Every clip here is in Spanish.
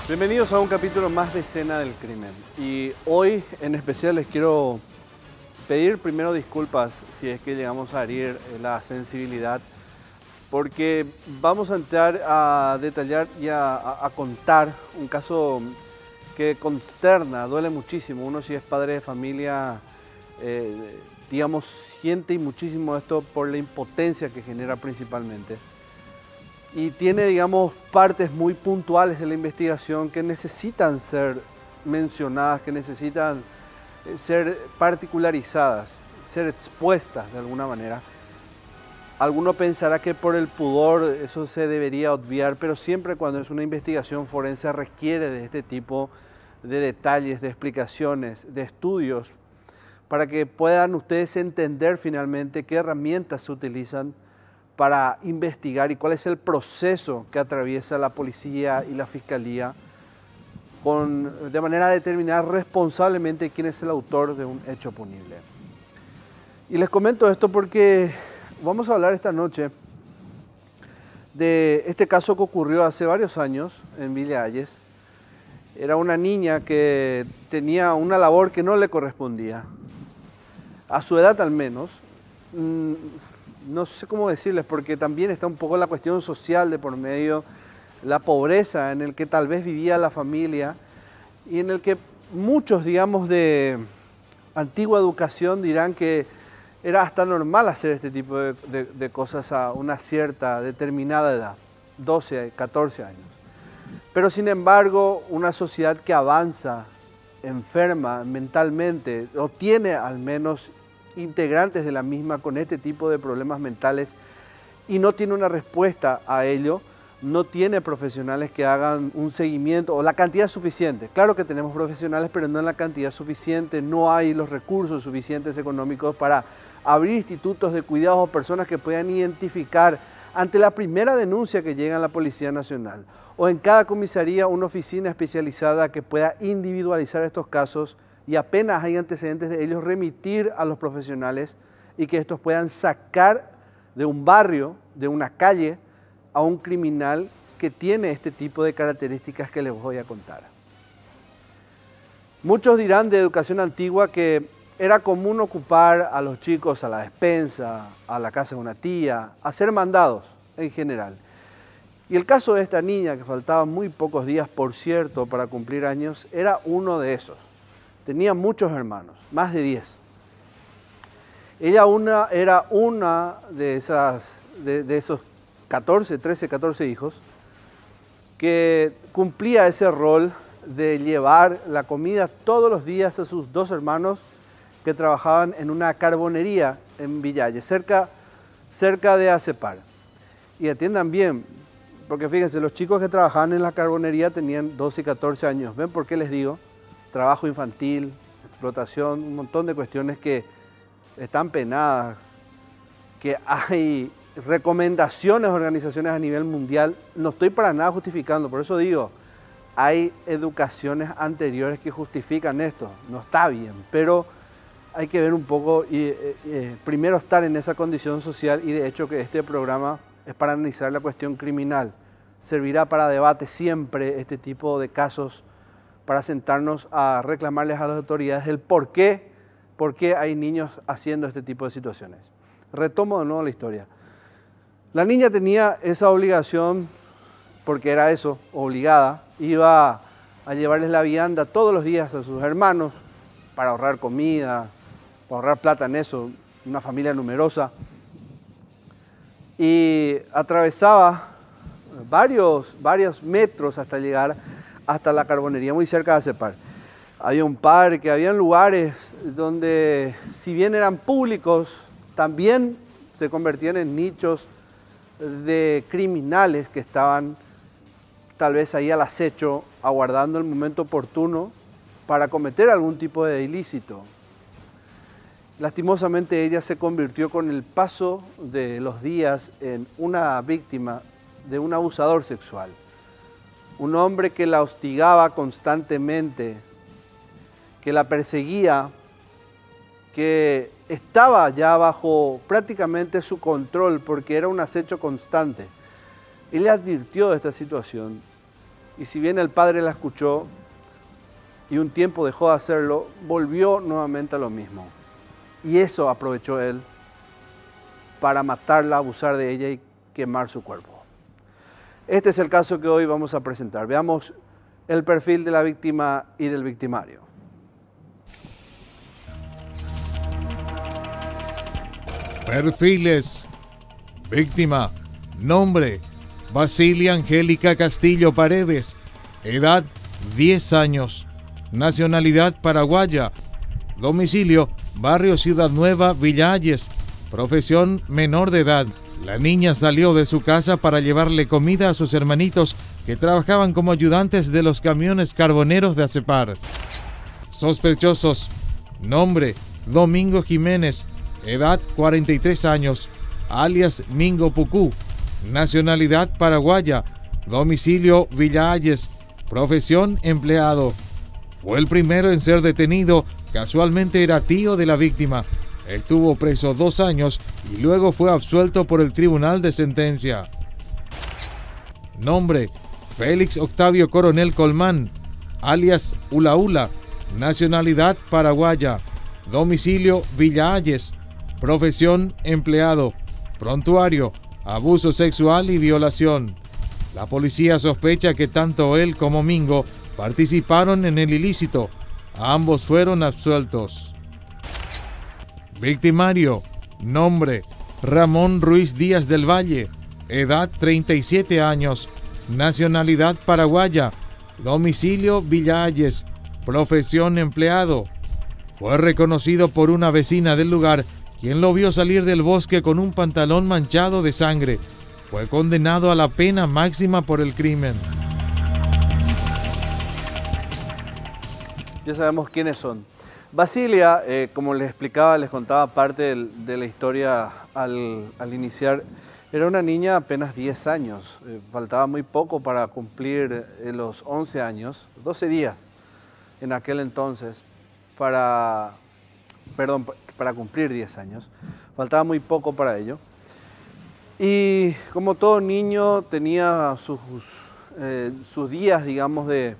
Bienvenidos a un capítulo más de Escena del Crimen. Y hoy en especial les quiero pedir primero disculpas si es que llegamos a herir la sensibilidad, porque vamos a entrar a detallar y a contar un caso que consterna, duele muchísimo. Uno, si es padre de familia, digamos, siente muchísimo esto por la impotencia que genera principalmente. Y tiene, digamos, partes muy puntuales de la investigación que necesitan ser mencionadas, que necesitan ser particularizadas, ser expuestas de alguna manera. Alguno pensará que por el pudor eso se debería obviar, pero siempre cuando es una investigación forense requiere de este tipo de detalles, de explicaciones, de estudios, para que puedan ustedes entender finalmente qué herramientas se utilizan para investigar y cuál es el proceso que atraviesa la policía y la fiscalía de manera a determinar responsablemente quién es el autor de un hecho punible. Y les comento esto porque vamos a hablar esta noche de este caso que ocurrió hace varios años en Villa Hayes. Era una niña que tenía una labor que no le correspondía, a su edad al menos. No sé cómo decirles, porque también está un poco la cuestión social de por medio, la pobreza en el que tal vez vivía la familia y en el que muchos, digamos, de antigua educación dirán que era hasta normal hacer este tipo de cosas a una cierta determinada edad, 12, 14 años. Pero sin embargo, una sociedad que avanza, enferma mentalmente, o tiene al menos integrantes de la misma con este tipo de problemas mentales y no tiene una respuesta a ello, no tiene profesionales que hagan un seguimiento o la cantidad suficiente. Claro que tenemos profesionales, pero no en la cantidad suficiente, no hay los recursos suficientes económicos para abrir institutos de cuidados o personas que puedan identificar ante la primera denuncia que llega a la Policía Nacional o en cada comisaría una oficina especializada que pueda individualizar estos casos y apenas hay antecedentes de ellos, remitir a los profesionales y que estos puedan sacar de un barrio, de una calle, a un criminal que tiene este tipo de características que les voy a contar. Muchos dirán de educación antigua que era común ocupar a los chicos a la despensa, a la casa de una tía, a ser mandados en general. Y el caso de esta niña, que faltaban muy pocos días, por cierto, para cumplir años, era uno de esos. Tenía muchos hermanos, más de 10. Ella era una de esos 13, 14 hijos que cumplía ese rol de llevar la comida todos los días a sus dos hermanos que trabajaban en una carbonería en Villa Hayes, cerca de Acepar. Y atiendan bien, porque fíjense, los chicos que trabajaban en la carbonería tenían 12 y 14 años. ¿Ven por qué les digo? Trabajo infantil, explotación, un montón de cuestiones que están penadas, que hay recomendaciones de organizaciones a nivel mundial. No estoy para nada justificando, por eso digo, hay educaciones anteriores que justifican esto. No está bien, pero hay que ver un poco y primero estar en esa condición social, y de hecho que este programa es para analizar la cuestión criminal. Servirá para debate siempre este tipo de casos, para sentarnos a reclamarles a las autoridades el por qué hay niños haciendo este tipo de situaciones. Retomo de nuevo la historia. La niña tenía esa obligación, porque era eso, obligada, iba a llevarles la vianda todos los días a sus hermanos para ahorrar comida, para ahorrar plata en eso, una familia numerosa. Y atravesaba varios metros hasta llegar hasta la carbonería, muy cerca de Acepar. Había un parque, habían lugares donde, si bien eran públicos, también se convertían en nichos de criminales que estaban tal vez ahí al acecho, aguardando el momento oportuno para cometer algún tipo de ilícito. Lastimosamente ella se convirtió con el paso de los días en una víctima de un abusador sexual. Un hombre que la hostigaba constantemente, que la perseguía, que estaba ya bajo prácticamente su control porque era un acecho constante. Él le advirtió de esta situación Y si bien el padre la escuchó y un tiempo dejó de hacerlo, volvió nuevamente a lo mismo. Y eso aprovechó él para matarla, abusar de ella y quemar su cuerpo. Este es el caso que hoy vamos a presentar. Veamos el perfil de la víctima y del victimario. Perfiles. Víctima. Nombre: Basilia Angélica Castillo Paredes. Edad: 10 años. Nacionalidad: paraguaya. Domicilio: Barrio Ciudad Nueva, Villa Hayes. Profesión: menor de edad. La niña salió de su casa para llevarle comida a sus hermanitos que trabajaban como ayudantes de los camiones carboneros de Acepar. Sospechosos. Nombre: Domingo Jiménez. Edad: 43 años. Alias Mingo Pucú. Nacionalidad: paraguaya. Domicilio: Villa Hayes. Profesión: empleado. Fue el primero en ser detenido. Casualmente era tío de la víctima. Estuvo preso 2 años y luego fue absuelto por el Tribunal de Sentencia. Nombre: Félix Octavio Coronel Colmán, alias Ula Ula. Nacionalidad: paraguaya. Domicilio: Villa Hayes. Profesión: empleado. Prontuario: abuso sexual y violación. La policía sospecha que tanto él como Mingo participaron en el ilícito. Ambos fueron absueltos. Victimario. Nombre: Ramón Ruiz Díaz del Valle. Edad: 37 años. Nacionalidad: paraguaya. Domicilio: Villa Hayes. Profesión: empleado. Fue reconocido por una vecina del lugar, quien lo vio salir del bosque con un pantalón manchado de sangre. Fue condenado a la pena máxima por el crimen. Ya sabemos quiénes son. Basilia, como les explicaba, les contaba parte de la historia al iniciar, era una niña apenas 10 años. Faltaba muy poco para cumplir los 11 años, 12 días en aquel entonces, para cumplir 10 años. Faltaba muy poco para ello. Y como todo niño tenía sus días, digamos, de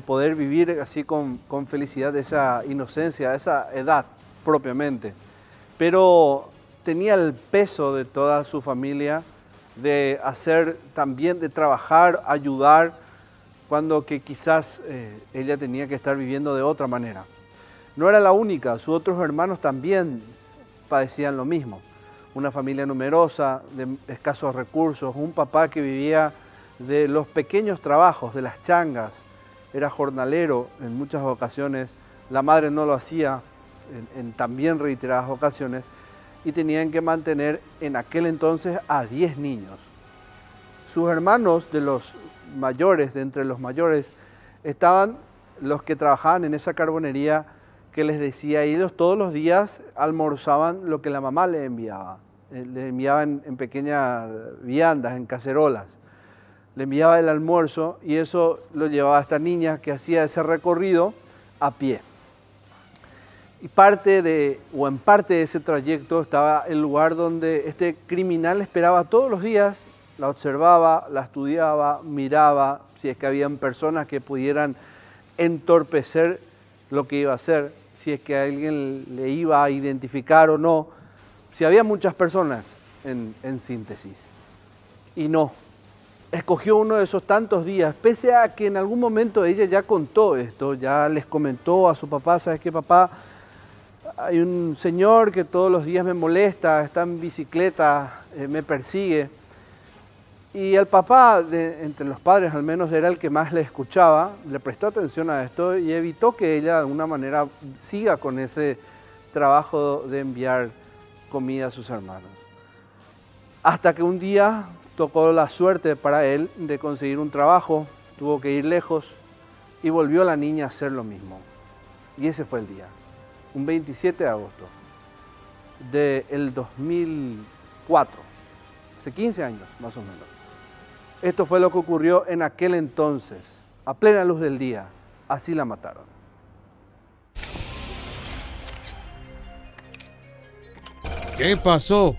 poder vivir así con felicidad, esa inocencia, esa edad propiamente. Pero tenía el peso de toda su familia de hacer también, de trabajar, ayudar, cuando que quizás ella tenía que estar viviendo de otra manera. No era la única, sus otros hermanos también padecían lo mismo. Una familia numerosa, de escasos recursos, un papá que vivía de los pequeños trabajos, de las changas, era jornalero en muchas ocasiones, la madre no lo hacía en también reiteradas ocasiones, y tenían que mantener en aquel entonces a 10 niños. Sus hermanos de entre los mayores, estaban los que trabajaban en esa carbonería que les decía, y ellos todos los días almorzaban lo que la mamá les enviaba. Le enviaban en pequeñas viandas, en cacerolas. Le enviaba el almuerzo y eso lo llevaba a esta niña que hacía ese recorrido a pie. Y en parte de ese trayecto estaba el lugar donde este criminal esperaba todos los días, la observaba, la estudiaba, miraba si es que habían personas que pudieran entorpecer lo que iba a hacer, si es que alguien le iba a identificar o no, si había muchas personas en síntesis. Y no, escogió uno de esos tantos días, pese a que en algún momento ella ya contó esto, ya les comentó a su papá, ¿sabes qué, papá? Hay un señor que todos los días me molesta, está en bicicleta, me persigue. Y el papá, entre los padres al menos, era el que más le escuchaba, le prestó atención a esto y evitó que ella de alguna manera siga con ese trabajo de enviar comida a sus hermanos. Hasta que un día tocó la suerte para él de conseguir un trabajo, tuvo que ir lejos y volvió la niña a hacer lo mismo. Y ese fue el día, un 27 de agosto del 2004, hace 15 años más o menos. Esto fue lo que ocurrió en aquel entonces, a plena luz del día, así la mataron. ¿Qué pasó?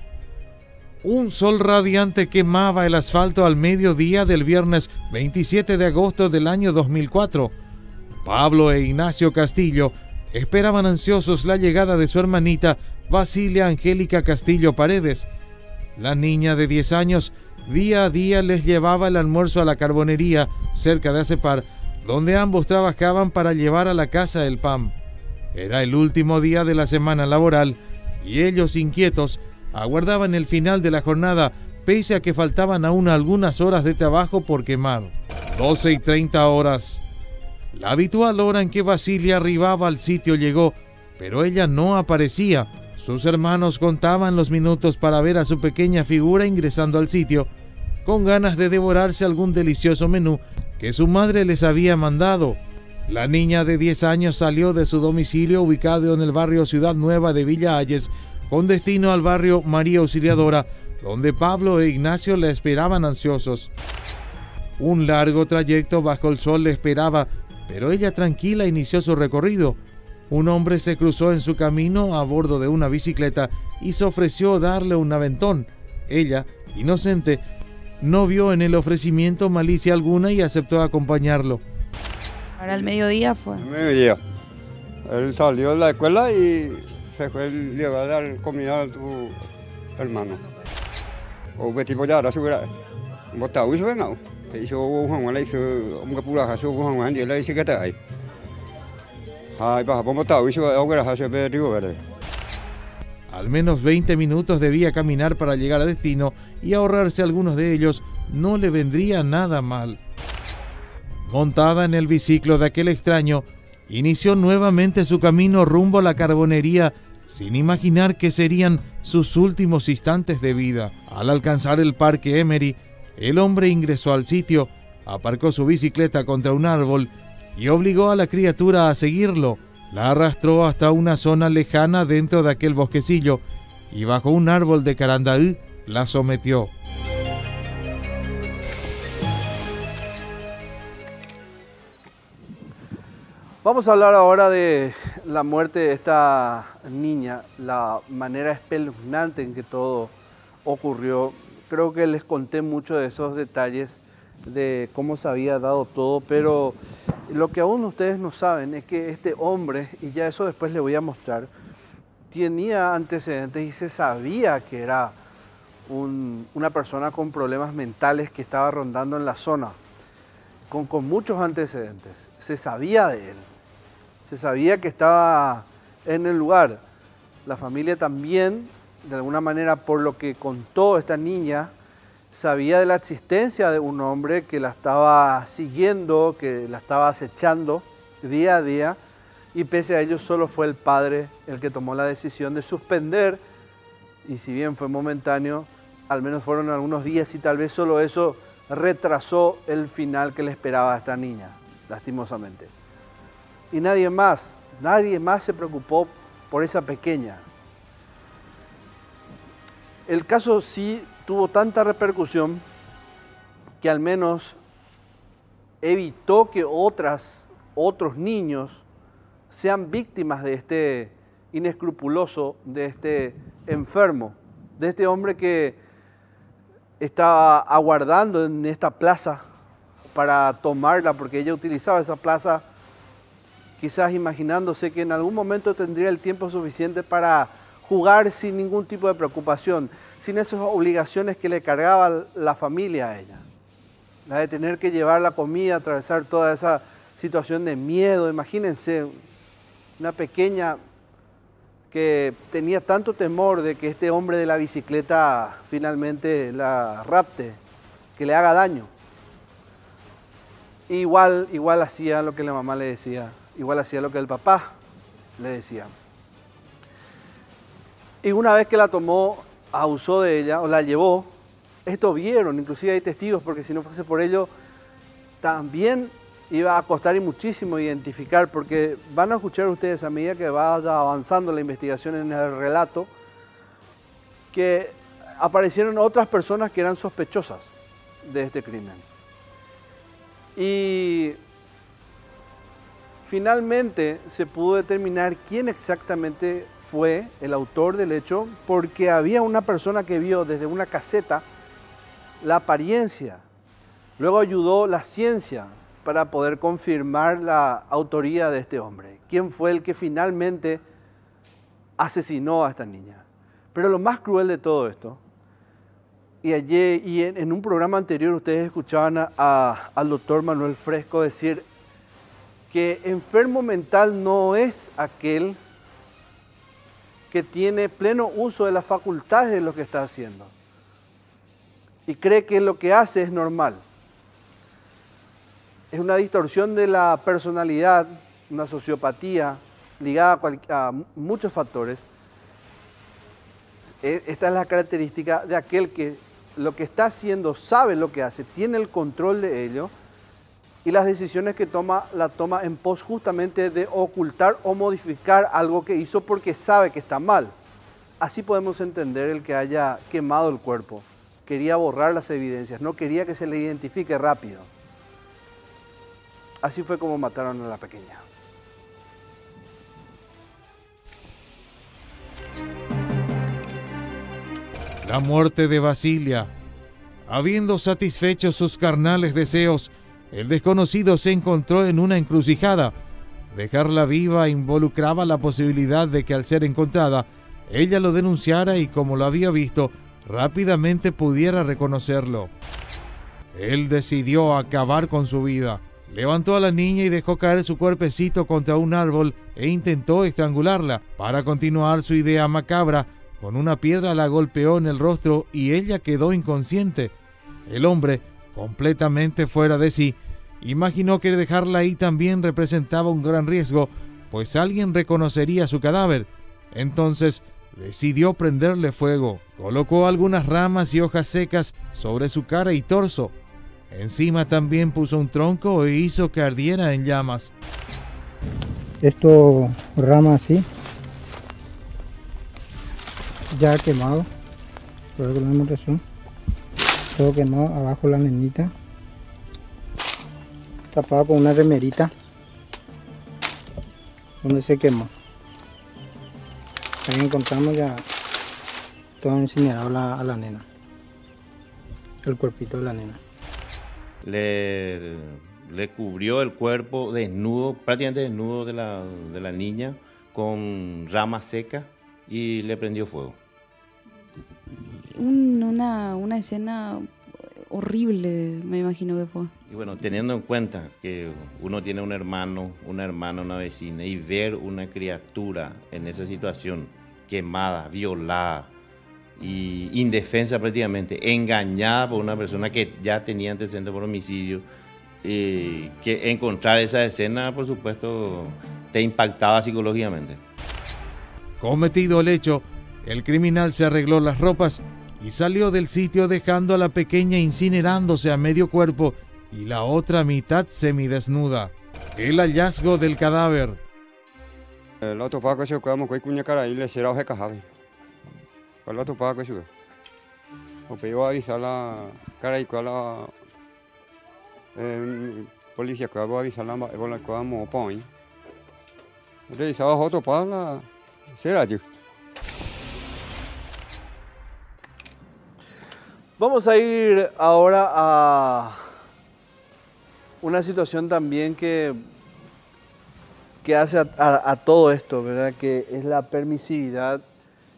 Un sol radiante quemaba el asfalto al mediodía del viernes 27 de agosto del año 2004. Pablo e Ignacio Castillo esperaban ansiosos la llegada de su hermanita Basilia Angélica Castillo Paredes. La niña de 10 años día a día les llevaba el almuerzo a la carbonería cerca de Acepar, donde ambos trabajaban para llevar a la casa el pan. Era el último día de la semana laboral y ellos, inquietos, aguardaban el final de la jornada, pese a que faltaban aún algunas horas de trabajo por quemar. 12:30. La habitual hora en que Basilia arribaba al sitio llegó, pero ella no aparecía. Sus hermanos contaban los minutos para ver a su pequeña figura ingresando al sitio, con ganas de devorarse algún delicioso menú que su madre les había mandado. La niña de 10 años salió de su domicilio ubicado en el barrio Ciudad Nueva de Villa Hayes, con destino al barrio María Auxiliadora, donde Pablo e Ignacio la esperaban ansiosos. Un largo trayecto bajo el sol le esperaba, pero ella tranquila inició su recorrido. Un hombre se cruzó en su camino a bordo de una bicicleta y se ofreció darle un aventón. Ella, inocente, no vio en el ofrecimiento malicia alguna y aceptó acompañarlo. Ahora al mediodía fue. Al mediodía. Él salió de la escuela y se fue, le va a dar comida a tu hermano. O que tipo ya ahora subirá. Bota uy sube no. Thì số hoàng hóa lấy sự ông cái pula số hoàng hóa gì lấy sự cái tại. Hai pa vamos a uy sube ông cái là sẽ đi về đây. Al menos 20 minutos debía caminar para llegar a destino y ahorrarse algunos de ellos no le vendría nada mal. Montada en el biciclo de aquel extraño, inició nuevamente su camino rumbo a la carbonería sin imaginar que serían sus últimos instantes de vida. Al alcanzar el Parque Emery, el hombre ingresó al sitio, aparcó su bicicleta contra un árbol y obligó a la criatura a seguirlo. La arrastró hasta una zona lejana dentro de aquel bosquecillo y bajo un árbol de carandaí la sometió. Vamos a hablar ahora de la muerte de esta niña, la manera espeluznante en que todo ocurrió. Creo que les conté mucho de esos detalles de cómo se había dado todo, pero lo que aún ustedes no saben es que este hombre, y ya eso después les voy a mostrar, tenía antecedentes y se sabía que era una persona con problemas mentales que estaba rondando en la zona, con muchos antecedentes. Se sabía de él, se sabía que estaba en el lugar. La familia también, de alguna manera, por lo que contó esta niña, sabía de la existencia de un hombre que la estaba siguiendo, que la estaba acechando día a día, y pese a ello solo fue el padre el que tomó la decisión de suspender, y si bien fue momentáneo, al menos fueron algunos días y tal vez solo eso retrasó el final que le esperaba a esta niña, lastimosamente. Y nadie más se preocupó por esa pequeña. El caso sí tuvo tanta repercusión que al menos evitó que otros niños sean víctimas de este inescrupuloso, de este enfermo, de este hombre que estaba aguardando en esta plaza para tomarla, porque ella utilizaba esa plaza quizás imaginándose que en algún momento tendría el tiempo suficiente para jugar sin ningún tipo de preocupación, sin esas obligaciones que le cargaba la familia a ella. La de tener que llevar la comida, atravesar toda esa situación de miedo. Imagínense una pequeña que tenía tanto temor de que este hombre de la bicicleta finalmente la rapte, que le haga daño. Igual hacía lo que la mamá le decía, igual hacía lo que el papá le decía. Y una vez que la tomó, abusó de ella o la llevó, esto vieron, inclusive hay testigos, porque si no fuese por ello, también iba a costar y muchísimo identificar, porque van a escuchar ustedes a medida que vaya avanzando la investigación en el relato, que aparecieron otras personas que eran sospechosas de este crimen. Y finalmente se pudo determinar quién exactamente fue el autor del hecho porque había una persona que vio desde una caseta la apariencia. Luego ayudó la ciencia para poder confirmar la autoría de este hombre. ¿Quién fue el que finalmente asesinó a esta niña? Pero lo más cruel de todo esto, y ayer y en un programa anterior ustedes escuchaban al doctor Manuel Fresco decir que enfermo mental no es aquel que tiene pleno uso de las facultades de lo que está haciendo y cree que lo que hace es normal. Es una distorsión de la personalidad, una sociopatía ligada a muchos factores. Esta es la característica de aquel que lo que está haciendo sabe lo que hace, tiene el control de ello y las decisiones que toma, la toma en pos justamente de ocultar o modificar algo que hizo porque sabe que está mal. Así podemos entender el que haya quemado el cuerpo. Quería borrar las evidencias, no quería que se le identifique rápido. Así fue como mataron a la pequeña. La muerte de Basilia. Habiendo satisfecho sus carnales deseos, el desconocido se encontró en una encrucijada. Dejarla viva involucraba la posibilidad de que al ser encontrada, ella lo denunciara y como lo había visto, rápidamente pudiera reconocerlo. Él decidió acabar con su vida. Levantó a la niña y dejó caer su cuerpecito contra un árbol e intentó estrangularla. Para continuar su idea macabra, con una piedra la golpeó en el rostro y ella quedó inconsciente. El hombre, completamente fuera de sí, imaginó que dejarla ahí también representaba un gran riesgo, pues alguien reconocería su cadáver. Entonces decidió prenderle fuego. Colocó algunas ramas y hojas secas sobre su cara y torso. Encima también puso un tronco e hizo que ardiera en llamas. Esto ramas así, ya quemado, por alguna razón, todo quemado, abajo la nenita, tapado con una remerita, donde se quemó. Ahí encontramos ya todo incinerado a la nena, el cuerpito de la nena. Le cubrió el cuerpo desnudo, prácticamente desnudo de la niña, con ramas secas y le prendió fuego. Una escena horrible, me imagino que fue. Y bueno, teniendo en cuenta que uno tiene un hermano, una hermana, una vecina, y ver una criatura en esa situación, quemada, violada, y indefensa prácticamente, engañada por una persona que ya tenía antecedentes por homicidio, que encontrar esa escena, por supuesto, te impactaba psicológicamente. Cometido el hecho, el criminal se arregló las ropas y salió del sitio dejando a la pequeña incinerándose a medio cuerpo y la otra mitad semidesnuda. El hallazgo del cadáver. El otro paco se quedamos con cuña cara y le será oje cajabe. El otro paco se o pedió avisar la cara y con la policía que va a avisar la con la que vamos a poner. Revisaba otro para la será yo. Vamos a ir ahora a una situación también que hace a todo esto, ¿verdad? Que es la permisividad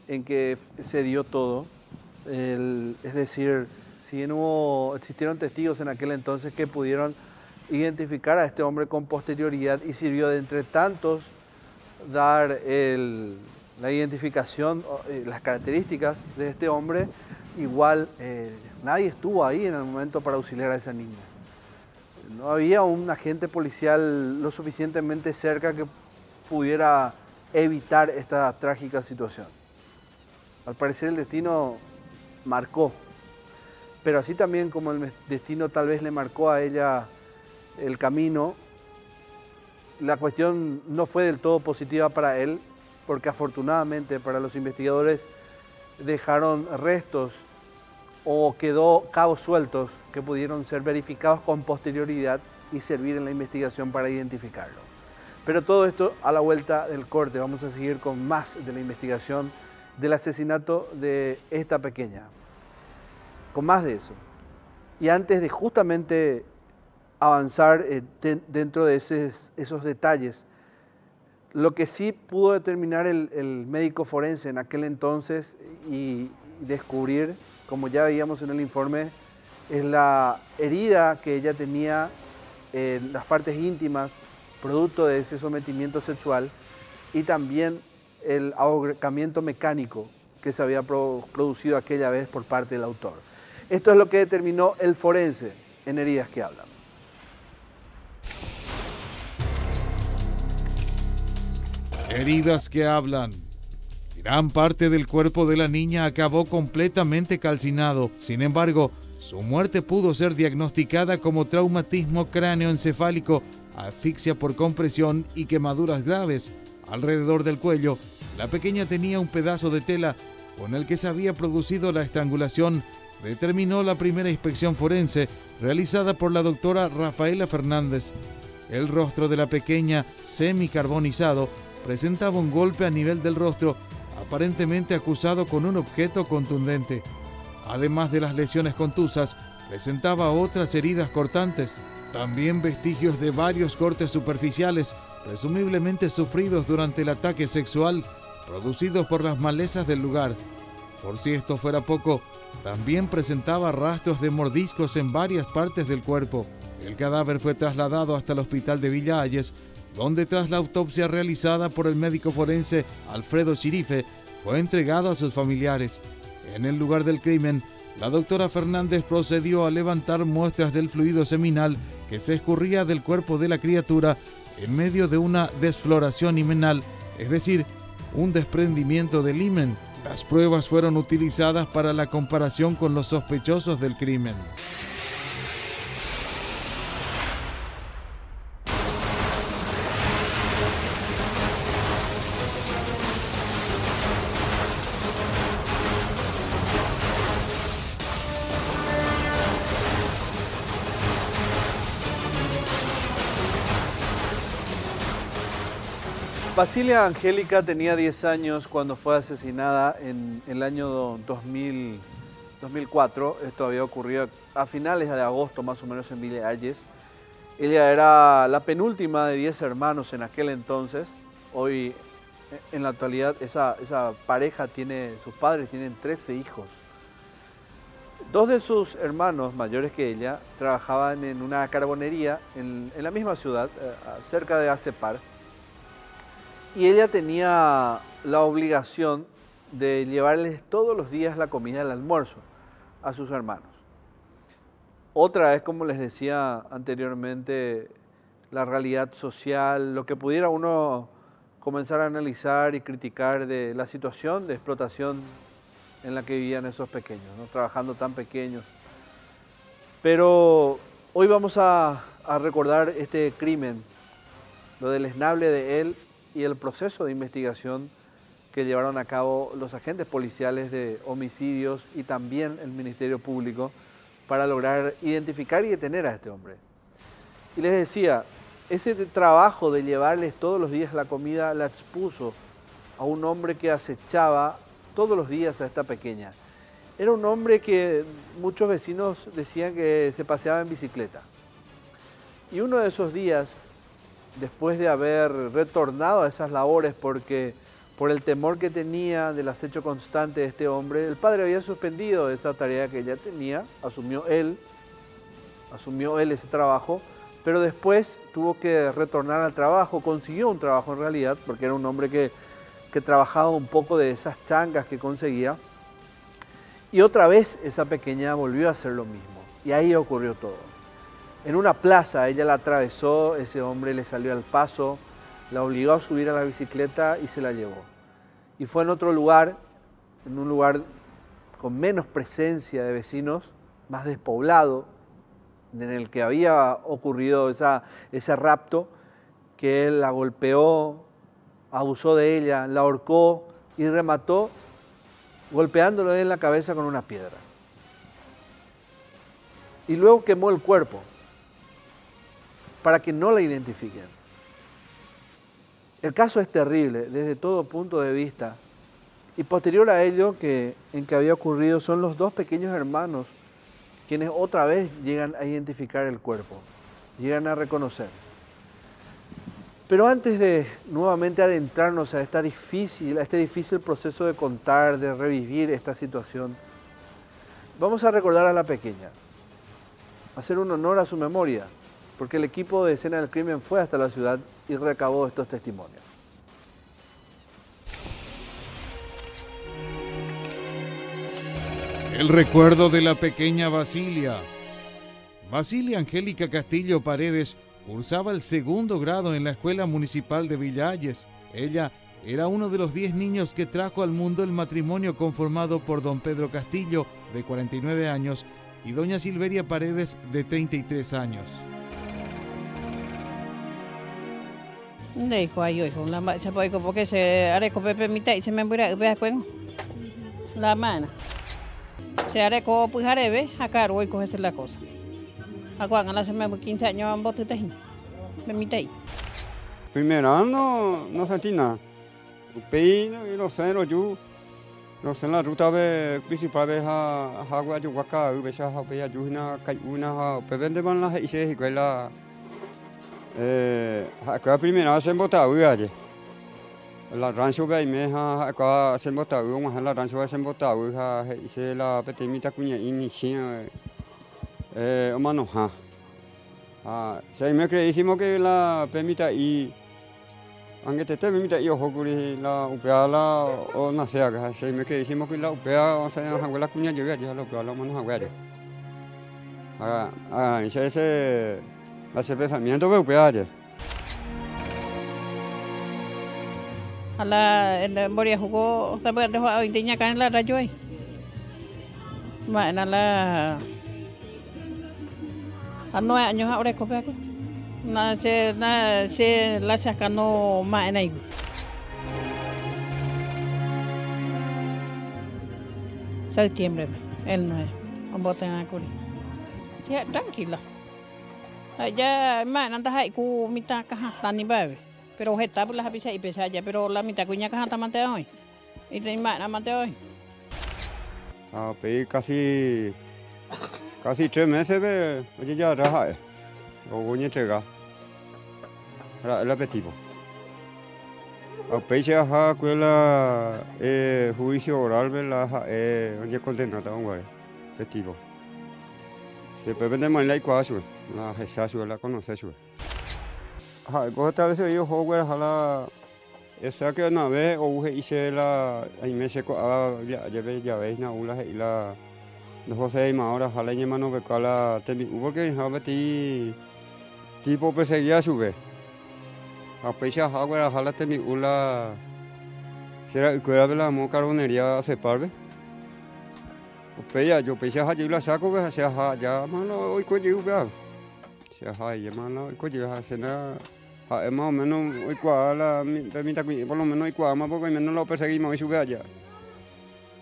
en que se dio todo. Es decir, si bien existieron testigos en aquel entonces que pudieron identificar a este hombre con posterioridad y sirvió de entre tantos dar la identificación, las características de este hombre, igual nadie estuvo ahí en el momento para auxiliar a esa niña. No había un agente policial lo suficientemente cerca que pudiera evitar esta trágica situación. Al parecer el destino marcó, pero así también como el destino tal vez le marcó a ella el camino, la cuestión no fue del todo positiva para él, porque afortunadamente para los investigadores dejaron restos o quedó cabos sueltos que pudieron ser verificados con posterioridad y servir en la investigación para identificarlo. Pero todo esto a la vuelta del corte. Vamos a seguir con más de la investigación del asesinato de esta pequeña. Con más de eso. Y antes de justamente avanzar dentro de esos detalles, lo que sí pudo determinar el médico forense en aquel entonces y descubrir, como ya veíamos en el informe, es la herida que ella tenía en las partes íntimas, producto de ese sometimiento sexual, y también el ahorcamiento mecánico que se había producido aquella vez por parte del autor. Esto es lo que determinó el forense en Heridas que Hablan. Heridas que hablan. Gran parte del cuerpo de la niña acabó completamente calcinado. Sin embargo, su muerte pudo ser diagnosticada como traumatismo cráneoencefálico, asfixia por compresión y quemaduras graves. Alrededor del cuello, la pequeña tenía un pedazo de tela con el que se había producido la estrangulación, determinó la primera inspección forense realizada por la doctora Rafaela Fernández. El rostro de la pequeña, semicarbonizado, presentaba un golpe a nivel del rostro, aparentemente acusado con un objeto contundente. Además de las lesiones contusas, presentaba otras heridas cortantes, también vestigios de varios cortes superficiales, presumiblemente sufridos durante el ataque sexual, producidos por las malezas del lugar. Por si esto fuera poco, también presentaba rastros de mordiscos en varias partes del cuerpo. El cadáver fue trasladado hasta el hospital de Villa Hayes, donde tras la autopsia realizada por el médico forense Alfredo Chirife, fue entregado a sus familiares. En el lugar del crimen, la doctora Fernández procedió a levantar muestras del fluido seminal que se escurría del cuerpo de la criatura en medio de una desfloración himenal, es decir, un desprendimiento del himen. Las pruebas fueron utilizadas para la comparación con los sospechosos del crimen. Basilia Angélica tenía 10 años cuando fue asesinada en el año 2004. Esto había ocurrido a finales de agosto, más o menos, en Villa Hayes. Ella era la penúltima de 10 hermanos en aquel entonces. Hoy, en la actualidad, esa pareja sus padres tienen 13 hijos. Dos de sus hermanos mayores que ella trabajaban en una carbonería en la misma ciudad, cerca de Acepar. Y ella tenía la obligación de llevarles todos los días la comida, el almuerzo, a sus hermanos. Otra vez, como les decía anteriormente, la realidad social, lo que pudiera uno comenzar a analizar y criticar de la situación de explotación en la que vivían esos pequeños, ¿no? Trabajando tan pequeños. Pero hoy vamos a recordar este crimen, lo deleznable de él, y el proceso de investigación que llevaron a cabo los agentes policiales de homicidios y también el Ministerio Público para lograr identificar y detener a este hombre. Y les decía, ese trabajo de llevarles todos los días la comida la expuso a un hombre que acechaba todos los días a esta pequeña. Era un hombre que muchos vecinos decían que se paseaba en bicicleta. Y uno de esos días, después de haber retornado a esas labores por el temor que tenía del acecho constante de este hombre, el padre había suspendido esa tarea que ella tenía, asumió él ese trabajo, pero después tuvo que retornar al trabajo, consiguió un trabajo en realidad, porque era un hombre que trabajaba un poco de esas changas que conseguía, y otra vez esa pequeña volvió a hacer lo mismo, y ahí ocurrió todo. En una plaza ella la atravesó, ese hombre le salió al paso, la obligó a subir a la bicicleta y se la llevó. Y fue en otro lugar, en un lugar con menos presencia de vecinos, más despoblado, en el que había ocurrido ese rapto, que él la golpeó, abusó de ella, la ahorcó y remató golpeándole en la cabeza con una piedra. Y luego quemó el cuerpo para que no la identifiquen. El caso es terrible desde todo punto de vista. Y posterior a ello, en que había ocurrido, son los dos pequeños hermanos quienes otra vez llegan a identificar el cuerpo, llegan a reconocer. Pero antes de nuevamente adentrarnos a este difícil proceso de contar, de revivir esta situación, vamos a recordar a la pequeña, hacer un honor a su memoria, porque el equipo de escena del crimen fue hasta la ciudad y recabó estos testimonios. El recuerdo de la pequeña Basilia. Basilia Angélica Castillo Paredes cursaba el segundo grado en la Escuela Municipal de Villalles. Ella era uno de los 10 niños que trajo al mundo el matrimonio conformado por don Pedro Castillo, de 49 años, y doña Silveria Paredes, de 33 años. Đây coi rồi không làm vậy sao có cái xe ở đây có bé mi tệ xem em bữa đại bé quen làm mà se haré co pues haré ve acá hoy coge hacer la cosa agua a la semana 15 años vamos a tener me mitad. Primero no sentí nada. Peino y los ceros yo no sé la ruta principal de agua yo acá ve ya ha pe yo una pe vende van la y se y la acá primero se bota allí. La rancho ve me acá se bota un la rancho se bota y se la petimita cuña inicia mano se me creísimo que la permita y aunque te permita yo juguri la upea la o no sé acá se me creísimo que la upea o sea la cuña yo ya la upea la mano agua ese ese pensamiento ve upea A la en Boria jugó sabe de jugar intiña acá en la rayo ahí bueno la a 9 años ahora copia na se la sacando más en ahí septiembre el 9 un bote en Acuri ya tranquila allá más anda ahí cu mitad caja tan ni bebe pero está por las apisas y pesa ya pero la mitad cuña caja está mante hoy y te más mante hoy pedí casi 3 meses ve oye ya raja o voy a entregar el apetito a peche a escuela juicio oral ve la oye condenada un guay apetito se puede vender más la igual la jesasu la conoce su otra vez yo juego a la esa que una vez o hice la ahí me seco ya veis na ula y la no José más ahora jala y mano que cala te porque a ti tipo perseguía sube a pecha agua jala te mi ula será que era la mo carbonería separve peya yo pecha allí la saco ve se ya mano hoy coño ve se ya mano hoy coño se na más o menos hoy cuala permita por lo menos hoy cuala más porque menos lo perseguimos y sube allá.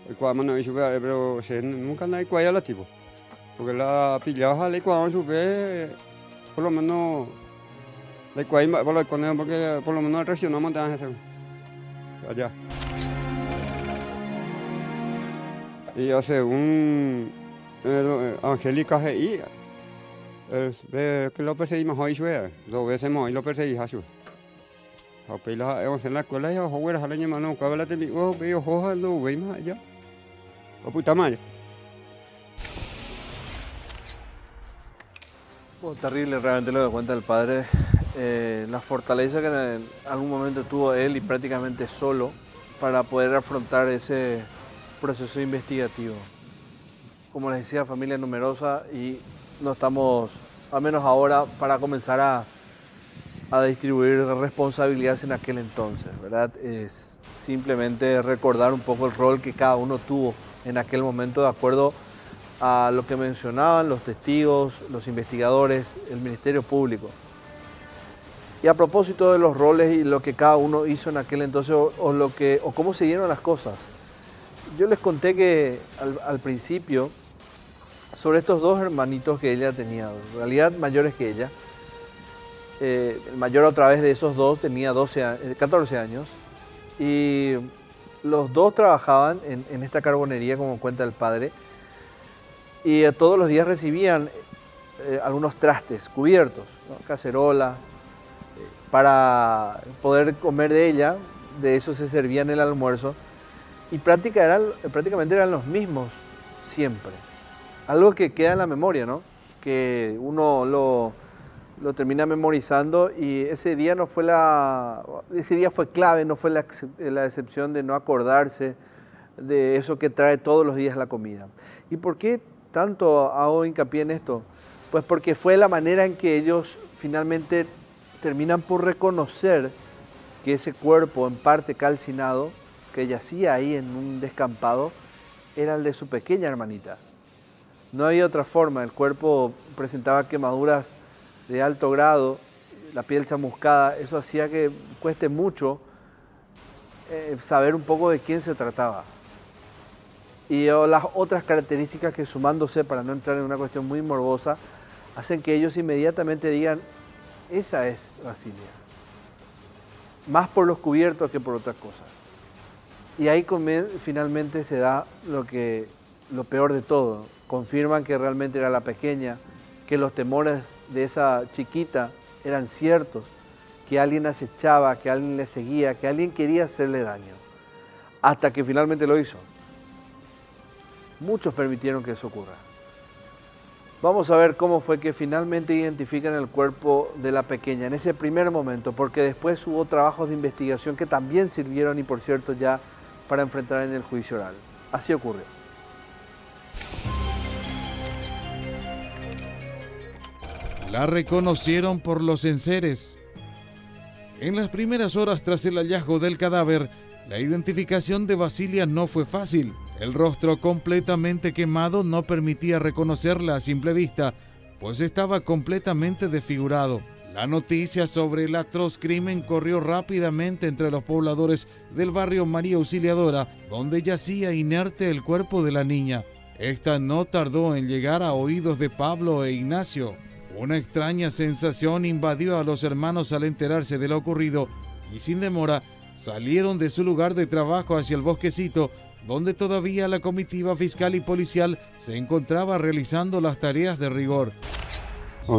El cuadro no sube, pero nunca nadie cuaya la tipo. Porque la pillaba le cuadro sube, por lo menos le cuaya por lo conejo porque por lo menos reaccionamos de ese allá. Y hace un Angélica GI, que lo perseguimos hoy sube, 2 veces más y lo perseguimos sube. A pila en la escuela ya jugar a la niña mano, cabela te digo, veo hoja lo ve más allá. O puta madre. Terrible realmente lo que cuenta el padre, la fortaleza que en algún momento tuvo él y prácticamente solo para poder afrontar ese proceso investigativo. Como les decía, familia numerosa y no estamos, al menos ahora, para comenzar a distribuir responsabilidades en aquel entonces, ¿verdad? Es simplemente recordar un poco el rol que cada uno tuvo en aquel momento de acuerdo a lo que mencionaban los testigos, los investigadores, el Ministerio Público. Y a propósito de los roles y lo que cada uno hizo en aquel entonces o cómo se dieron las cosas, yo les conté que al principio sobre estos 2 hermanitos que ella tenía, en realidad mayores que ella, El mayor otra vez de esos dos tenía 14 años y los dos trabajaban en esta carbonería, como cuenta el padre, y todos los días recibían algunos trastes cubiertos, ¿no? Cacerola, para poder comer de ella, de eso se servía en el almuerzo, y prácticamente eran los mismos siempre. Algo que queda en la memoria, ¿no? Que uno lo termina memorizando, y ese día fue clave, no fue la excepción de no acordarse de eso que trae todos los días la comida. ¿Y por qué tanto hago hincapié en esto? Pues porque fue la manera en que ellos finalmente terminan por reconocer que ese cuerpo en parte calcinado, que yacía ahí en un descampado, era el de su pequeña hermanita. No había otra forma, el cuerpo presentaba quemaduras de alto grado, la piel chamuscada, eso hacía que cueste mucho saber un poco de quién se trataba. Y las otras características que, sumándose, para no entrar en una cuestión muy morbosa, hacen que ellos inmediatamente digan: esa es Basilia. Más por los cubiertos que por otra cosa. Y ahí finalmente se da lo peor de todo. Confirman que realmente era la pequeña, que los temores de esa chiquita eran ciertos, que alguien acechaba, que alguien le seguía, que alguien quería hacerle daño. Hasta que finalmente lo hizo. Muchos permitieron que eso ocurra. Vamos a ver cómo fue que finalmente identifican el cuerpo de la pequeña en ese primer momento, porque después hubo trabajos de investigación que también sirvieron, y por cierto, ya para enfrentar en el juicio oral. Así ocurrió. La reconocieron por los enseres. En las primeras horas tras el hallazgo del cadáver, la identificación de Basilia no fue fácil. El rostro completamente quemado no permitía reconocerla a simple vista, pues estaba completamente desfigurado. La noticia sobre el atroz crimen corrió rápidamente entre los pobladores del barrio María Auxiliadora, donde yacía inerte el cuerpo de la niña. Esta no tardó en llegar a oídos de Pablo e Ignacio. Una extraña sensación invadió a los hermanos al enterarse de lo ocurrido, y sin demora salieron de su lugar de trabajo hacia el bosquecito, donde todavía la comitiva fiscal y policial se encontraba realizando las tareas de rigor. A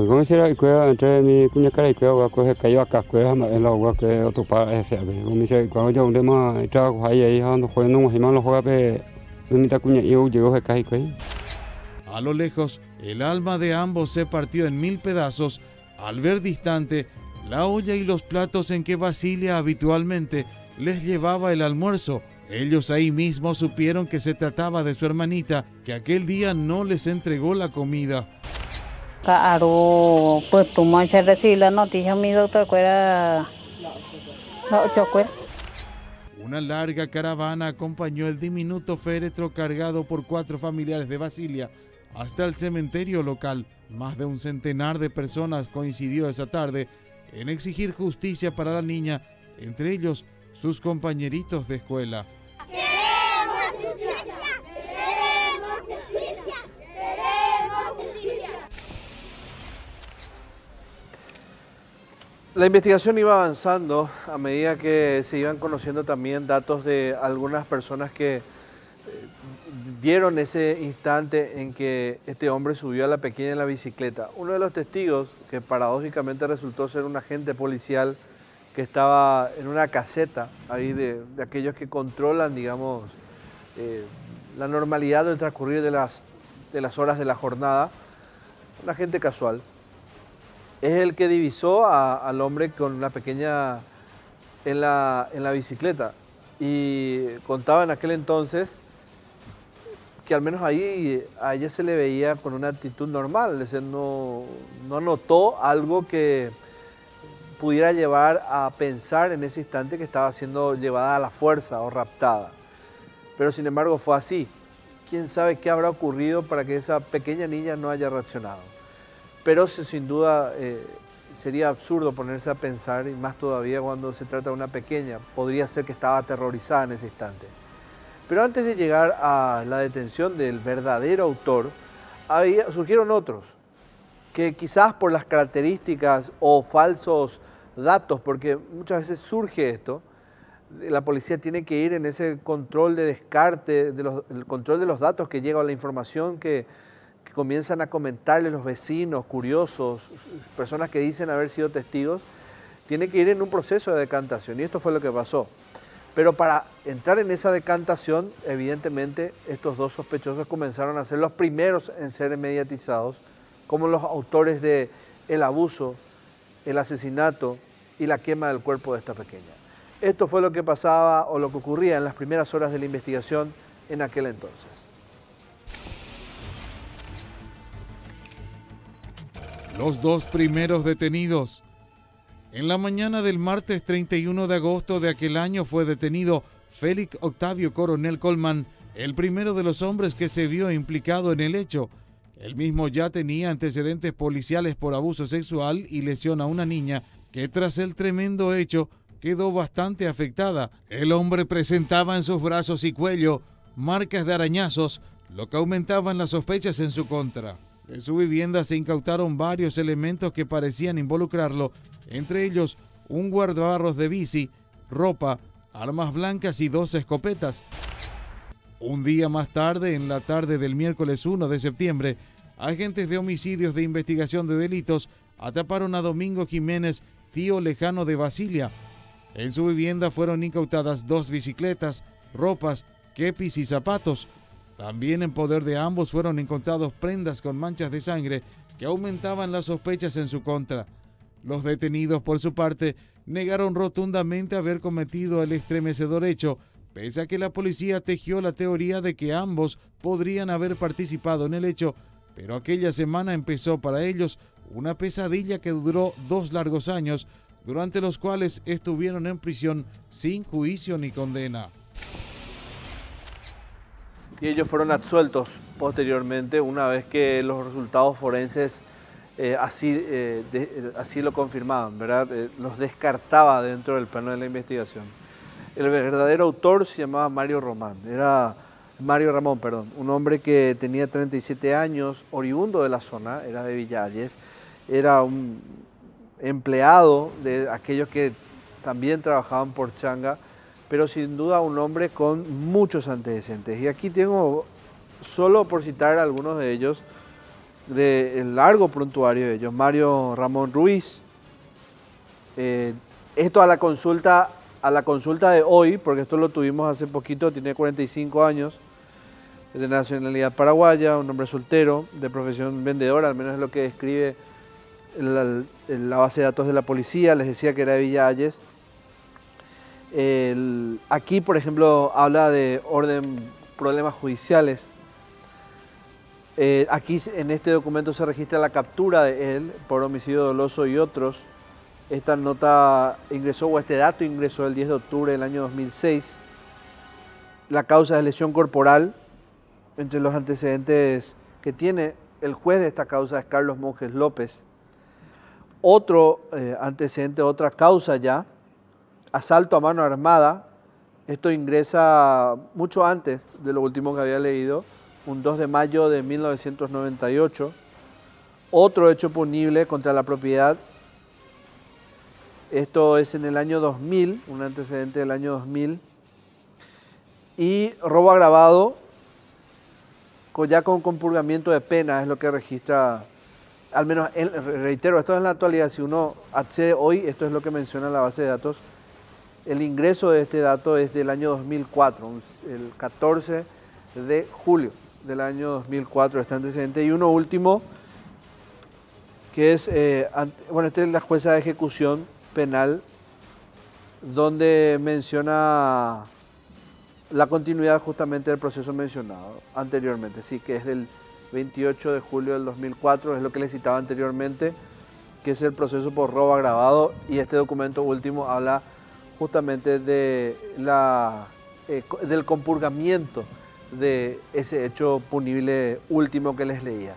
lo lejos, el alma de ambos se partió en 1000 pedazos al ver distante la olla y los platos en que Basilia habitualmente les llevaba el almuerzo. Ellos ahí mismo supieron que se trataba de su hermanita, que aquel día no les entregó la comida. Una larga caravana acompañó el diminuto féretro cargado por 4 familiares de Basilia hasta el cementerio local. Más de un centenar de personas coincidió esa tarde en exigir justicia para la niña, entre ellos sus compañeritos de escuela. La investigación iba avanzando a medida que se iban conociendo también datos de algunas personas que vieron ese instante en que este hombre subió a la pequeña en la bicicleta. Uno de los testigos, que paradójicamente resultó ser un agente policial que estaba en una caseta ahí de aquellos que controlan, digamos, la normalidad del transcurrir de las horas de la jornada, un agente casual, es el que divisó al hombre con la pequeña en la bicicleta, y contaba en aquel entonces que al menos ahí a ella se le veía con una actitud normal, es decir, no notó algo que pudiera llevar a pensar en ese instante que estaba siendo llevada a la fuerza o raptada. Pero sin embargo fue así. ¿Quién sabe qué habrá ocurrido para que esa pequeña niña no haya reaccionado? Pero sin duda sería absurdo ponerse a pensar, y más todavía cuando se trata de una pequeña. Podría ser que estaba aterrorizada en ese instante. Pero antes de llegar a la detención del verdadero autor, surgieron otros. que quizás por las características o falsos datos, porque muchas veces surge esto, la policía tiene que ir en ese control de descarte, el control de los datos que llega a la información que comienzan a comentarle los vecinos, curiosos, personas que dicen haber sido testigos, tiene que ir en un proceso de decantación, y esto fue lo que pasó. Pero para entrar en esa decantación, evidentemente, estos dos sospechosos comenzaron a ser los primeros en ser mediatizados como los autores del abuso, el asesinato y la quema del cuerpo de esta pequeña. Esto fue lo que pasaba o lo que ocurría en las primeras horas de la investigación en aquel entonces. Los dos primeros detenidos. En la mañana del martes 31 de agosto de aquel año fue detenido Félix Octavio Coronel Colman, el primero de los hombres que se vio implicado en el hecho. Él mismo ya tenía antecedentes policiales por abuso sexual y lesión a una niña que tras el tremendo hecho quedó bastante afectada. El hombre presentaba en sus brazos y cuello marcas de arañazos, lo que aumentaban las sospechas en su contra. De su vivienda se incautaron varios elementos que parecían involucrarlo, entre ellos un guardabarros de bici, ropa, armas blancas y 2 escopetas. Un día más tarde, en la tarde del miércoles 1 de septiembre, agentes de homicidios de investigación de delitos atraparon a Domingo Jiménez, tío lejano de Basilia. En su vivienda fueron incautadas 2 bicicletas, ropas, kepis y zapatos. También en poder de ambos fueron encontrados prendas con manchas de sangre que aumentaban las sospechas en su contra. Los detenidos, por su parte, negaron rotundamente haber cometido el estremecedor hecho, pese a que la policía tejió la teoría de que ambos podrían haber participado en el hecho, pero aquella semana empezó para ellos una pesadilla que duró 2 largos años, durante los cuales estuvieron en prisión sin juicio ni condena. Y ellos fueron absueltos posteriormente, una vez que los resultados forenses así lo confirmaban, ¿verdad? Los descartaba dentro del plano de la investigación. El verdadero autor se llamaba Mario Ramón, un hombre que tenía 37 años, oriundo de la zona, era de Villalles, era un empleado de aquellos que también trabajaban por changa, pero sin duda un hombre con muchos antecedentes. Y aquí tengo, solo por citar algunos de ellos, del largo prontuario de ellos. Mario Ramón Ruiz, esto a la consulta de hoy, porque esto lo tuvimos hace poquito, tiene 45 años, de nacionalidad paraguaya, un hombre soltero, de profesión vendedora, al menos es lo que describe la base de datos de la policía. Les decía que era de Villalles. Aquí, por ejemplo, habla de problemas judiciales. Aquí en este documento se registra la captura de él por homicidio doloso y otros. Esta nota ingresó, o este dato ingresó el 10 de octubre del año 2006. La causa es lesión corporal. Entre los antecedentes que tiene el juez de esta causa es Carlos Monjes López. Otro antecedente, otra causa ya, asalto a mano armada. Esto ingresa mucho antes de lo último que había leído, un 2 de mayo de 1998. Otro hecho punible contra la propiedad. Esto es en el año 2000, un antecedente del año 2000. Y robo agravado, ya con compurgamiento de pena, es lo que registra, al menos, reitero, esto es en la actualidad. Si uno accede hoy, esto es lo que menciona la base de datos. El ingreso de este dato es del año 2004, el 14 de julio del año 2004, este antecedente. Y uno último, que es, esta es la jueza de ejecución penal, donde menciona la continuidad justamente del proceso mencionado anteriormente, sí, que es del 28 de julio del 2004, es lo que les citaba anteriormente, que es el proceso por robo agravado, y este documento último habla justamente de del compurgamiento de ese hecho punible último que les leía.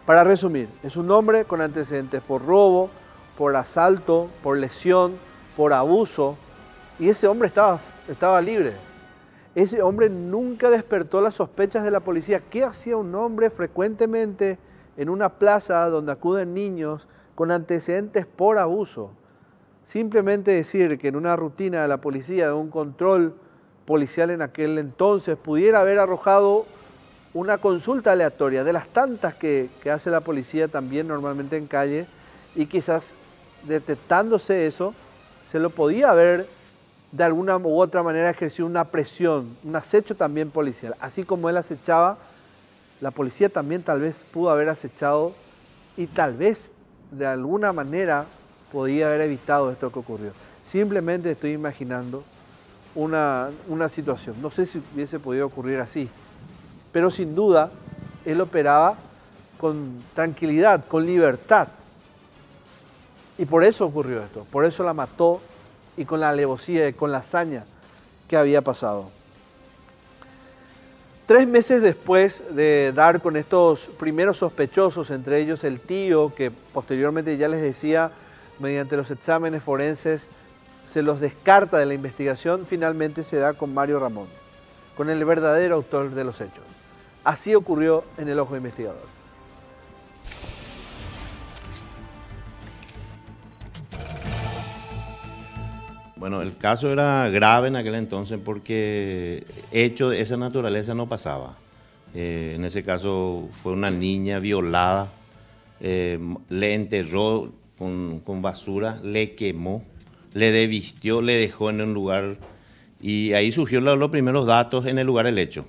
Para resumir, es un hombre con antecedentes por robo, por asalto, por lesión, por abuso, y ese hombre estaba libre. Ese hombre nunca despertó las sospechas de la policía. ¿Qué hacía un hombre frecuentemente en una plaza donde acuden niños con antecedentes por abuso. Simplemente decir que en una rutina de la policía, de un control policial en aquel entonces, pudiera haber arrojado una consulta aleatoria de las tantas que hace la policía también normalmente en calle, y quizás detectándose eso, se lo podía haber de alguna u otra manera ejercido una presión, un acecho también policial. Así como él acechaba, la policía también tal vez pudo haber acechado y tal vez de alguna manera podía haber evitado esto que ocurrió. Simplemente estoy imaginando una situación. No sé si hubiese podido ocurrir así, pero sin duda él operaba con tranquilidad, con libertad. Y por eso ocurrió esto, por eso la mató, y con la alevosía y con la hazaña que había pasado. 3 meses después de dar con estos primeros sospechosos, entre ellos el tío, que posteriormente ya les decía, mediante los exámenes forenses, se los descarta de la investigación, finalmente se da con Mario Ramón, con el verdadero autor de los hechos. Así ocurrió en el Ojo Investigador. Bueno, el caso era grave en aquel entonces porque hecho de esa naturaleza no pasaba. En ese caso fue una niña violada, le enterró con basura, le quemó, le desvistió, le dejó en un lugar, y ahí surgió los primeros datos en el lugar del hecho.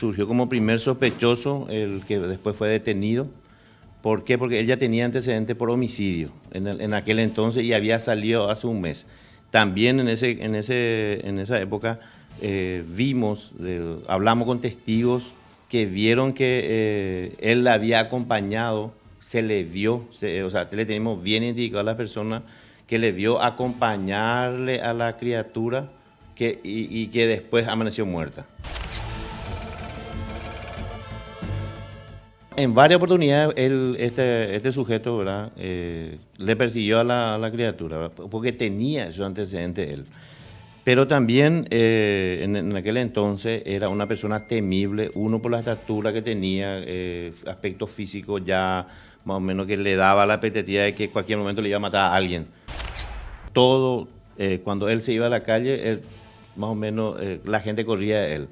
Surgió como primer sospechoso el que después fue detenido. ¿Por qué? Porque él ya tenía antecedentes por homicidio en aquel entonces y había salido hace un mes. También en esa época hablamos con testigos que vieron que él la había acompañado, se le vio, o sea, le tenemos bien indicado a la persona que le vio acompañarle a la criatura y que después amaneció muerta. En varias oportunidades este sujeto, ¿verdad? Le persiguió a la criatura, ¿verdad? Porque tenía esos antecedentes él. Pero también en aquel entonces era una persona temible, uno por la estatura que tenía, aspecto físico ya más o menos que le daba la expectativa de que en cualquier momento le iba a matar a alguien. Todo, cuando él se iba a la calle, más o menos la gente corría de él.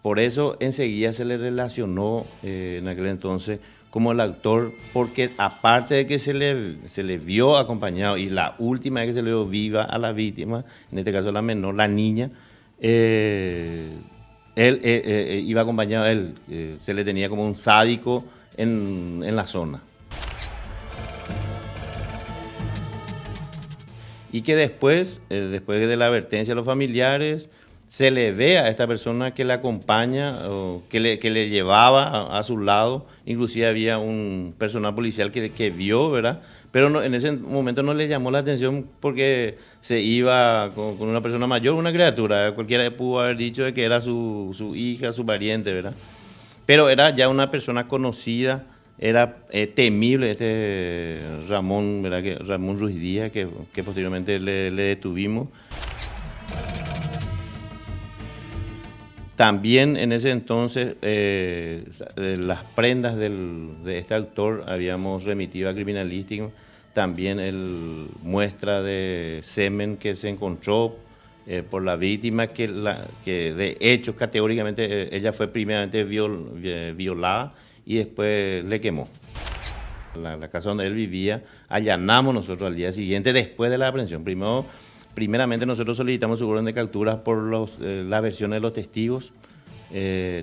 Por eso enseguida se le relacionó en aquel entonces como el autor, porque aparte de que se le vio acompañado, y la última vez que se le vio viva a la víctima, en este caso la menor, la niña, él iba acompañado, se le tenía como un sádico en la zona. Y que después de la advertencia a los familiares, se le ve a esta persona que le acompaña, o que le llevaba a su lado. Inclusive había un personal policial que vio, ¿verdad? Pero no, en ese momento no le llamó la atención porque se iba con una persona mayor, una criatura. Cualquiera pudo haber dicho de que era su hija, su pariente, ¿verdad? Pero era ya una persona conocida, era temible este Ramón, ¿verdad? Ramón Ruiz Díaz, que posteriormente le detuvimos. También en ese entonces las prendas de este autor habíamos remitido a criminalística, también muestra de semen que se encontró por la víctima, que de hecho categóricamente ella fue primeramente violada y después le quemó. La casa donde él vivía, allanamos nosotros al día siguiente después de la aprehensión. Primeramente nosotros solicitamos su orden de captura por las versiones de los testigos.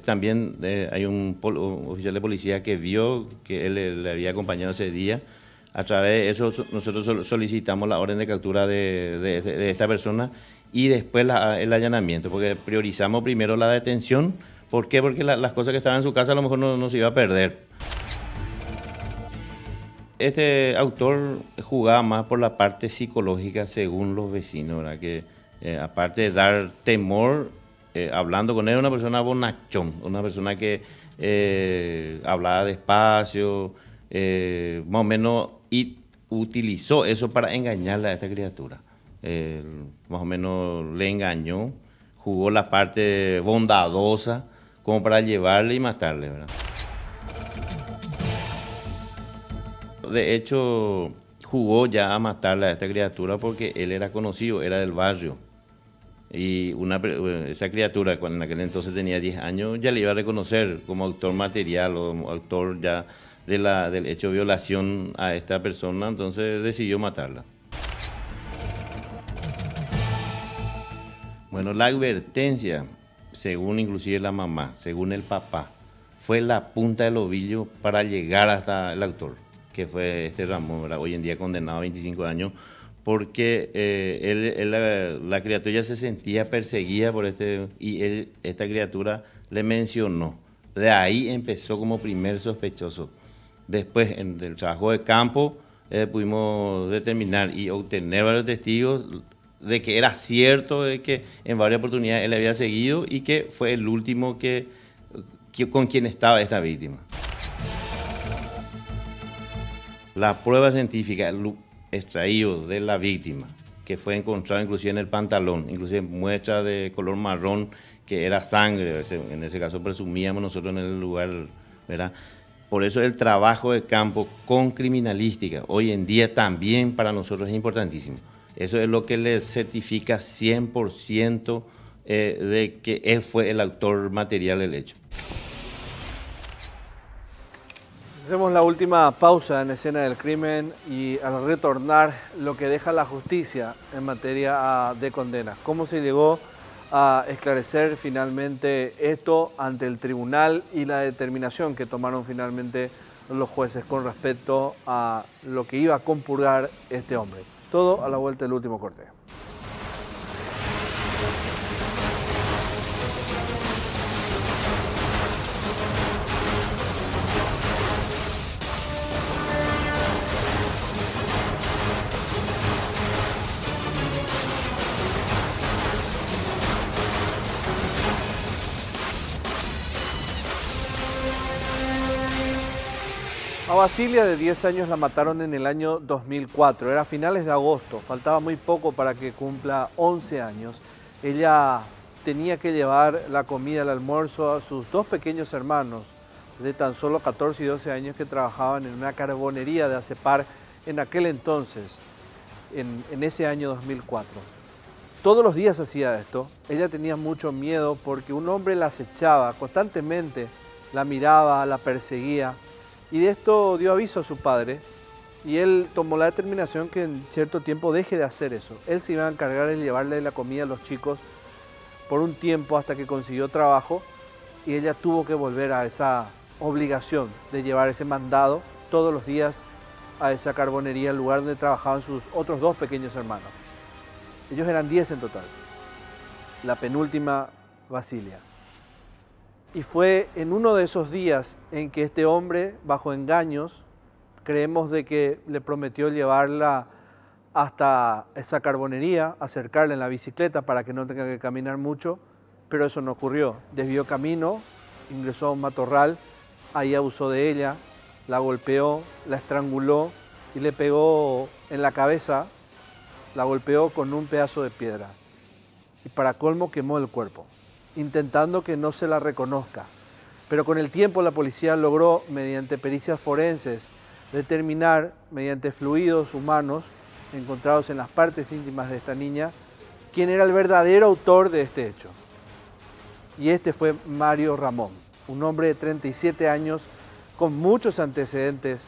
También hay un oficial de policía que vio que él le había acompañado ese día. A través de eso nosotros solicitamos la orden de captura de esta persona y después el allanamiento, porque priorizamos primero la detención. ¿Por qué? Porque las cosas que estaban en su casa a lo mejor no se iba a perder. Este autor jugaba más por la parte psicológica según los vecinos, ¿verdad? Que aparte de dar temor, hablando con él, una persona bonachón, una persona que hablaba despacio, más o menos, y utilizó eso para engañarle a esta criatura. Más o menos le engañó, jugó la parte bondadosa como para llevarle y matarle, ¿verdad? De hecho, jugó ya a matarle a esta criatura porque él era conocido, era del barrio. Y esa criatura, cuando en aquel entonces tenía 10 años, ya le iba a reconocer como autor material o autor ya del hecho de violación a esta persona, entonces decidió matarla. Bueno, la advertencia, según inclusive la mamá, según el papá, fue la punta del ovillo para llegar hasta el autor, que fue este Ramón, ¿verdad? Hoy en día condenado a 25 años, porque la criatura ya se sentía perseguida por esta criatura le mencionó. De ahí empezó como primer sospechoso. Después, del trabajo de campo, pudimos determinar y obtener varios testigos de que era cierto de que en varias oportunidades él había seguido y que fue el último con quien estaba esta víctima. La prueba científica extraído de la víctima, que fue encontrado inclusive en el pantalón, inclusive muestra de color marrón, que era sangre, en ese caso presumíamos nosotros en el lugar, ¿verdad? Por eso el trabajo de campo con criminalística, hoy en día también para nosotros es importantísimo. Eso es lo que le certifica 100% de que él fue el autor material del hecho. Hacemos la última pausa en escena del crimen y al retornar lo que deja la justicia en materia de condena. ¿Cómo se llegó a esclarecer finalmente esto ante el tribunal y la determinación que tomaron finalmente los jueces con respecto a lo que iba a compurgar este hombre? Todo a la vuelta del último corte. A Basilia, de 10 años, la mataron en el año 2004. Era a finales de agosto, faltaba muy poco para que cumpla 11 años. Ella tenía que llevar la comida, el almuerzo a sus dos pequeños hermanos de tan solo 14 y 12 años que trabajaban en una carbonería de Acepar en aquel entonces, en ese año 2004. Todos los días hacía esto. Ella tenía mucho miedo porque un hombre la acechaba constantemente, la miraba, la perseguía. Y de esto dio aviso a su padre y él tomó la determinación que en cierto tiempo deje de hacer eso. Él se iba a encargar de llevarle la comida a los chicos por un tiempo hasta que consiguió trabajo y ella tuvo que volver a esa obligación de llevar ese mandado todos los días a esa carbonería, el lugar donde trabajaban sus otros dos pequeños hermanos. Ellos eran 10 en total, la penúltima Basilia. Y fue en uno de esos días en que este hombre, bajo engaños, creemos de que le prometió llevarla hasta esa carbonería, acercarla en la bicicleta para que no tenga que caminar mucho, pero eso no ocurrió. Desvió camino, ingresó a un matorral, ahí abusó de ella, la golpeó, la estranguló y le pegó en la cabeza, la golpeó con un pedazo de piedra. Y para colmo quemó el cuerpo, intentando que no se la reconozca. Pero con el tiempo la policía logró, mediante pericias forenses, determinar, mediante fluidos humanos encontrados en las partes íntimas de esta niña, quién era el verdadero autor de este hecho. Y este fue Mario Ramón, un hombre de 37 años, con muchos antecedentes,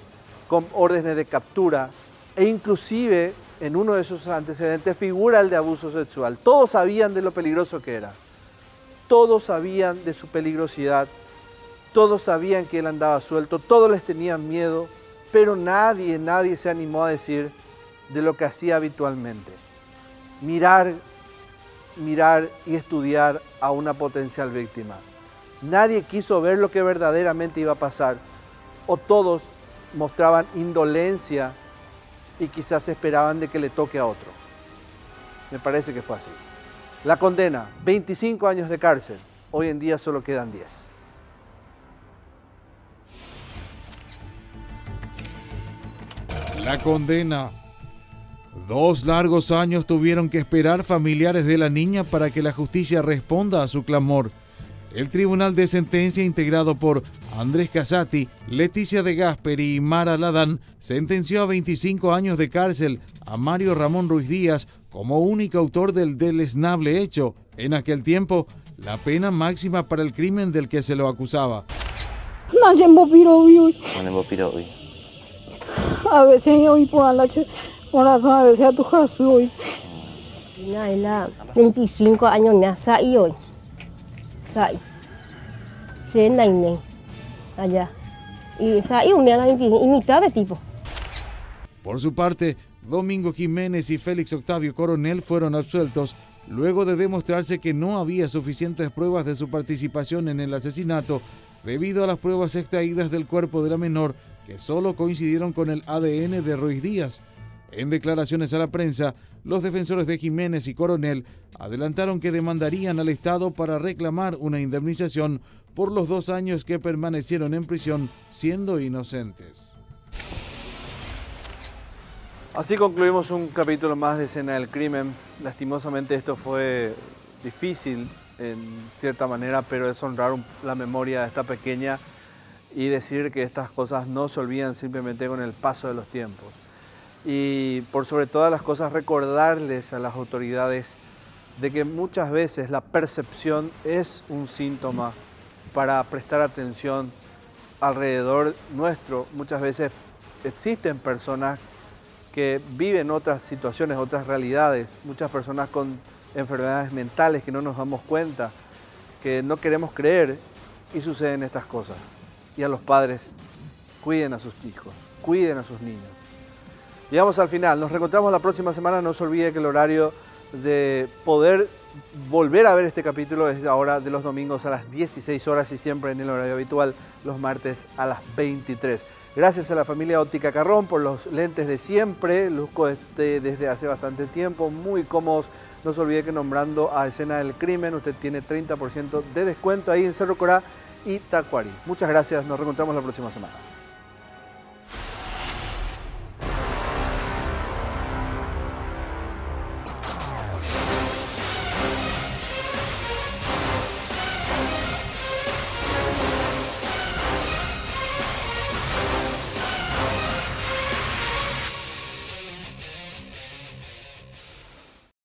con órdenes de captura, e inclusive en uno de esos antecedentes figura el de abuso sexual. Todos sabían de lo peligroso que era. Todos sabían de su peligrosidad, todos sabían que él andaba suelto, todos les tenían miedo, pero nadie se animó a decir de lo que hacía habitualmente. Mirar y estudiar a una potencial víctima. Nadie quiso ver lo que verdaderamente iba a pasar, o todos mostraban indolencia y quizás esperaban de que le toque a otro. Me parece que fue así. La condena, 25 años de cárcel. Hoy en día solo quedan 10. La condena. 2 largos años tuvieron que esperar familiares de la niña para que la justicia responda a su clamor. El Tribunal de Sentencia, integrado por Andrés Casati, Leticia de Gasperi y Mara Ladán, sentenció a 25 años de cárcel a Mario Ramón Ruiz Díaz como único autor del deleznable hecho. En aquel tiempo, la pena máxima para el crimen del que se lo acusaba. A veces hoy por la corazón, a veces a tu casa hoy. 25 años nasa y hoy. Sai. Se naine. Allá. Y sai un día y mitad de tipo. Por su parte, Domingo Jiménez y Félix Octavio Coronel fueron absueltos luego de demostrarse que no había suficientes pruebas de su participación en el asesinato debido a las pruebas extraídas del cuerpo de la menor que solo coincidieron con el ADN de Ruiz Díaz. En declaraciones a la prensa, los defensores de Jiménez y Coronel adelantaron que demandarían al Estado para reclamar una indemnización por los 2 años que permanecieron en prisión siendo inocentes. Así concluimos un capítulo más de Escena del Crimen. Lastimosamente esto fue difícil en cierta manera, pero es honrar la memoria de esta pequeña y decir que estas cosas no se olvidan simplemente con el paso de los tiempos. Y por sobre todas las cosas recordarles a las autoridades de que muchas veces la percepción es un síntoma para prestar atención alrededor nuestro. Muchas veces existen personas que viven otras situaciones, otras realidades, muchas personas con enfermedades mentales que no nos damos cuenta, que no queremos creer y suceden estas cosas. Y a los padres, cuiden a sus hijos, cuiden a sus niños. Llegamos al final, nos reencontramos la próxima semana. No se olvide que el horario de poder volver a ver este capítulo es ahora de los domingos a las 16 horas y siempre en el horario habitual los martes a las 23. Gracias a la familia Óptica Carrón por los lentes de siempre, luzco desde hace bastante tiempo, muy cómodos. No se olvide que nombrando a Escena del Crimen usted tiene 30% de descuento ahí en Cerro Corá y Tacuarí. Muchas gracias, nos reencontramos la próxima semana.